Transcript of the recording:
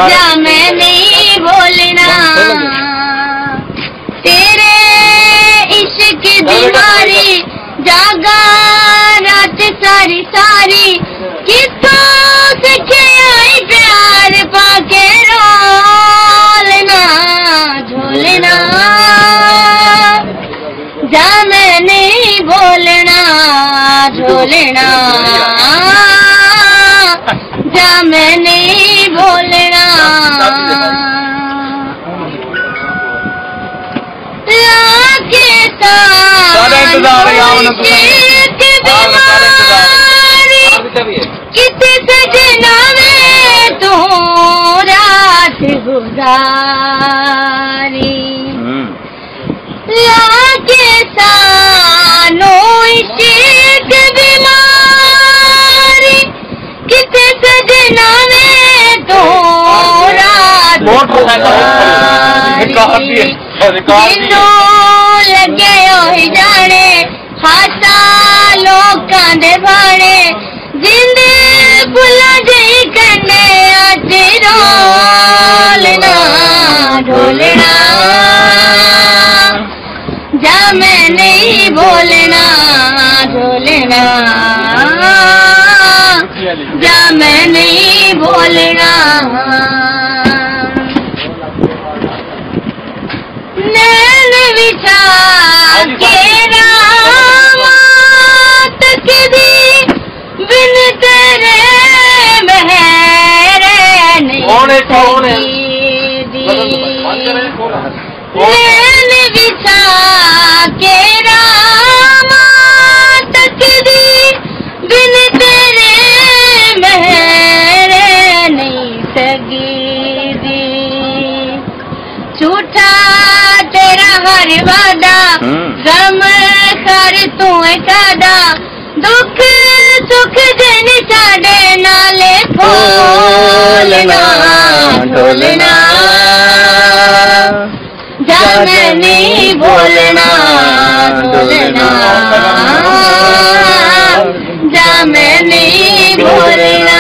जा मैं नहीं बोलना तेरे इश्क बीमारी जागा रात सारी सारी कितों सीखे आई प्यार पाके रोलना झोलना जा मैं नहीं बोलना झोलना जा मैं नहीं बोलना लाके कितने सजना में तू रात गुजारी लाके सानो इश्क बीमारी कितने सजना में तो लगे हो जाने हासा लोकां दे भाने जिंद बुला जई कन्ने अज रोलना ढोलना जा मैं नहीं बोलना ढोलना जा मैं नहीं बोलना नैन विछा के रामा तक दी बिन तेरे मेरे नहीं दी नैन विछा के रामा तक दी बिन तेरे मेरे नहीं सगी दी झूठा तेरा हर वादा गम कर तू कादा दुख सुख जन साडे नाले खोलना ढोलना जा मैं नहीं बोलना ढोलना जा मैं नहीं बोलना